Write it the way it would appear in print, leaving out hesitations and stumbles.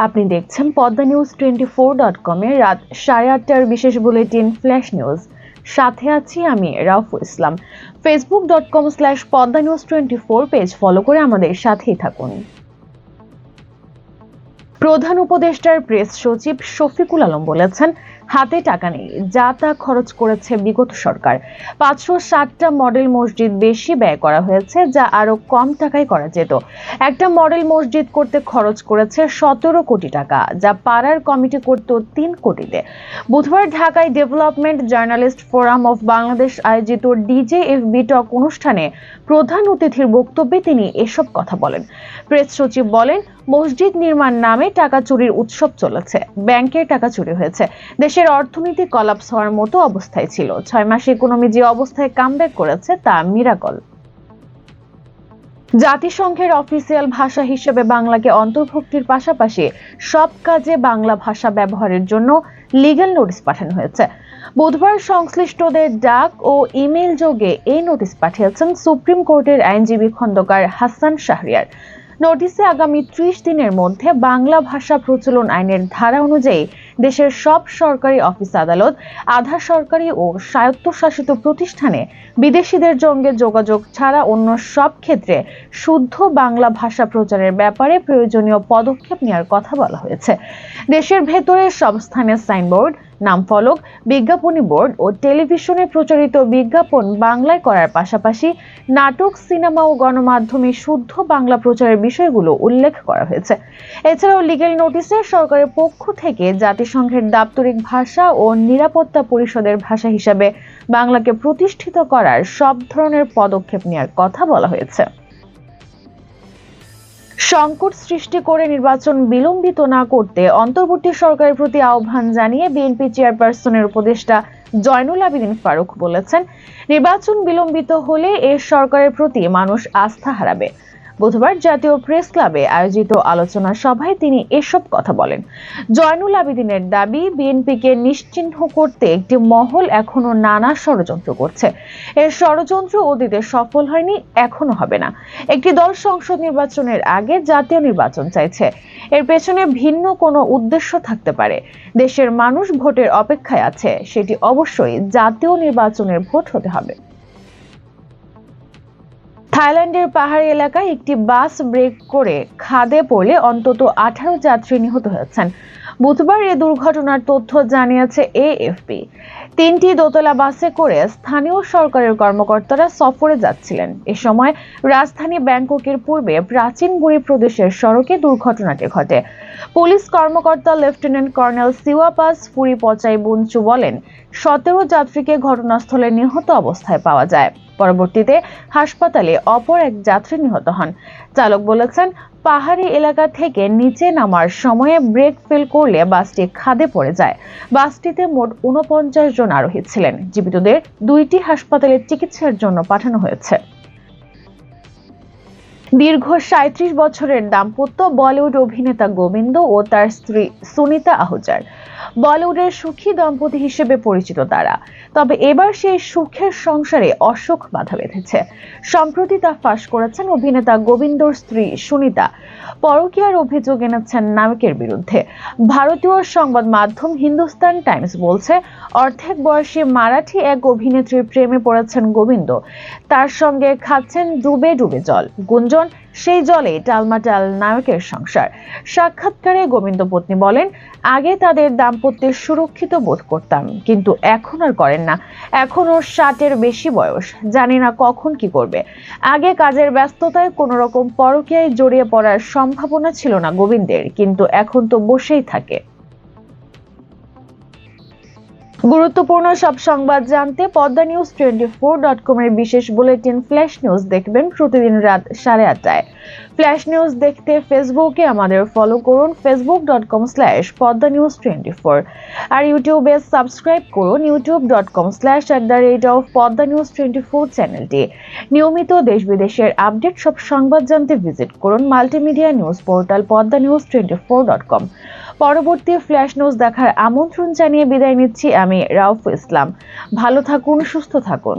আপনি দেখছেন Padma news 24.com এর রাত 8:30টার বিশেষ বুলেটিন ফ্ল্যাশ নিউজ। সাথে আছি আমি রাউফুল ইসলাম। facebook.com/poddanews24 পেজ ফলো করে আমাদের সাথেই থাকুন। প্রধান উপদেষ্টার প্রেস সচিব শফিকুল আলম বলেছেন, হাতে টাকা নেই, যা তা খরচ করেছে বিগত সরকার। 560টা মডেল মসজিদ বেশি ব্যয় করা হয়েছে, যা আরো কম টাকায় করা যেত। একটা মডেল মসজিদ করতে খরচ করেছে 17 কোটি টাকা, যা পাড়ার কমিটি করত 3 কোটিতে। বুধবার ঢাকায় development journalist forum of Bangladesh আয়োজিত ডিজেএফবি টক অনুষ্ঠানে প্রধান অতিথির বক্তব্যে তিনি এসব কথা বলেন। প্রেস সচিব বলেন, মসজিদ নির্মাণ নামে টাকা চুরির উৎসব চলেছে। ব্যাংকের টাকা চুরি হয়েছে। দেশের অর্থনীতি কলাপস হওয়ার মতো অবস্থায় ছিল। 6 মাসে ইকোনমি যে অবস্থায় কামব্যাক করেছে তা মিরাকল। জাতিসংঘের অফিসিয়াল ভাষা হিসেবে বাংলাকে অন্তর্ভুক্তির পাশাপাশি সব কাজে বাংলা ভাষা ব্যবহারের জন্য লিগ্যাল নোটিশ পাঠানো হয়েছে। বুধবার সংশ্লিষ্টদের ডাক ও ইমেইল যোগে এই নোটিশ পাঠিয়েছেন সুপ্রিম কোর্টের আইনজীবী খন্দকার হাসান শাহরিয়ার। নোটিশে আগামী 30 দিনের মধ্যে বাংলা ভাষা প্রচলন আইনের ধারা অনুযায়ী দেশের সব সরকারি অফিস আদালত, আধা সরকারি ও স্বায়ত্তশাসিত প্রতিষ্ঠানে বিদেশিদের সঙ্গে যোগাযোগ ছাড়া অন্য সব ক্ষেত্রে শুদ্ধ বাংলা ভাষা প্রচারের ব্যাপারে প্রয়োজনীয় পদক্ষেপ নেওয়ার কথা বলা হয়েছে। দেশের ভেতরে সব স্থানে সাইনবোর্ড, নামফলক, বিজ্ঞাপনী বোর্ড ও টেলিভিশনে প্রচারিত বিজ্ঞাপন বাংলায় করার পাশাপাশি নাটক, সিনেমা ও গণমাধ্যমে শুদ্ধ বাংলা প্রচারের বিষয়গুলো উল্লেখ করা হয়েছে। এছাড়াও লিগ্যাল নোটিশে সরকারের পক্ষ থেকে জাতিসংঘের দাপ্তরিক ভাষা ও নিরাপত্তা পরিষদের ভাষা হিসাবে বাংলাকে প্রতিষ্ঠিত করার সব ধরনের পদক্ষেপ নেওয়ার কথা বলা হয়েছে। সংকট সৃষ্টি করে নির্বাচন বিলম্বিত না করতে অন্তর্বর্তী সরকারের প্রতি আহ্বান জানিয়ে বিএনপি চেয়ারপারসনের উপদেষ্টা জয়নুল আবেদিন ফারুক বলেছেন, নির্বাচন বিলম্বিত হলে এ সরকারের প্রতি মানুষ আস্থা হারাবে। বুধবার জাতীয় প্রেস ক্লাবে আয়োজিত আলোচনা সভায় তিনি এসব কথা বলেন। জয়নুল আবেদিনের দাবি, বিএনপিকে নিশ্চিহ্ন করতে একটি মহল এখনো নানা ষড়যন্ত্র করছে। এর ষড়যন্ত্র অতীতে সফল হয়নি, এখনো হবে না। একটি দল সংসদ নির্বাচনের আগে জাতীয় নির্বাচন চাইছে। এর পেছনে ভিন্ন কোনো উদ্দেশ্য থাকতে পারে। দেশের মানুষ ভোটের অপেক্ষায় আছে, সেটি অবশ্যই জাতীয় নির্বাচনের ভোট হতে হবে। থাইল্যান্ডের পাহাড়ি এলাকায় একটি বাস ব্রেক করে খাদে পড়লে অন্তত 18 যাত্রী নিহত হয়েছেন। বুধবার এ দুর্ঘটনার তথ্য জানিয়েছে এএফপি। 3টি দোতলা বাসে করে স্থানীয় সরকারের কর্মকর্তারা সফরে যাচ্ছিলেন। এ সময় রাজধানী ব্যাংককের পূর্বে প্রাচীন বুড়ি প্রদেশের সড়কে দুর্ঘটনাটি ঘটে। পুলিশ কর্মকর্তা লেফটেন্যান্ট কর্নেল সিওয়াপাস ফুরি পচাই বুনচু বলেন, 17 যাত্রীকে ঘটনাস্থলে নিহত অবস্থায় পাওয়া যায়। পরবর্তীতে হাসপাতালে অপর এক যাত্রী নিহত হন। চালক বলেছেন, পাহাড়ি এলাকা থেকে নিচে নামার সময়ে ব্রেক ফেল করলে বাসটি খাদে পড়ে যায়। বাসটিতে মোট 49 জন আরোহী ছিলেন। জীবিতদের 2টি হাসপাতালে চিকিৎসার জন্য পাঠানো হয়েছে। দীর্ঘ 37 বছরের দাম্পত্য বলিউড অভিনেতা গোবিন্দ ও তার স্ত্রী সুনিতা আহুজার। বলিউডের সুখী দম্পতি হিসেবে পরিচিত তারা। তবে এবার সেই সুখের সংসারে অসুখ বাধা বেঁধেছে। সম্প্রতি তা ফাঁস করেছেন অভিনেতা গোবিন্দর স্ত্রী সুনিতা। পরকীয়ার অভিযোগ এনেছেন নায়কের বিরুদ্ধে। ভারতীয় সংবাদ মাধ্যম হিন্দুস্তান টাইমস বলছে, অর্ধেক বয়সী মারাঠি এক অভিনেত্রীর প্রেমে পড়েছেন গোবিন্দ। তার সঙ্গে খাচ্ছেন ডুবে ডুবে জল। গুঞ্জন, সেই জলে টালমাটাল নায়কের সংসার। সাক্ষাৎকারে গোবিন্দ পত্নী বলেন, আগে তাদের দাম্পত্যে সুরক্ষিত বোধ করতাম, কিন্তু এখন আর করেন না। এখন ওর 60-এর বেশি বয়স, জানি না কখন কি করবে। আগে কাজের ব্যস্ততায় কোনো রকম পরকীয়ায় জড়িয়ে পড়ার সম্ভাবনা ছিল না গোবিন্দের, কিন্তু এখন তো বসেই থাকে। গুরুত্বপূর্ণ সব সংবাদ জানতে পদ্মা নিউজ 24.com এর বিশেষ বুলেটিন ফ্ল্যাশ নিউজ দেখবেন প্রতিদিন রাত 8:30টায়। ফ্ল্যাশ নিউজ দেখতে ফেসবুকে আমাদের ফলো করুন facebook.com/poddanews24 আর ইউটিউবে সাবস্ক্রাইব করুন youtube.com/poddanews24 চ্যানেলটি। নিয়মিত দেশ বিদেশের আপডেট সব সংবাদ জানতে ভিজিট করুন মাল্টিমিডিয়া নিউজ পোর্টাল poddanews24.com। পরবর্তী ফ্ল্যাশ নিউজ দেখার আমন্ত্রণ জানিয়ে বিদায় নিচ্ছি আমি রাউফুল ইসলাম। ভালো থাকুন, সুস্থ থাকুন।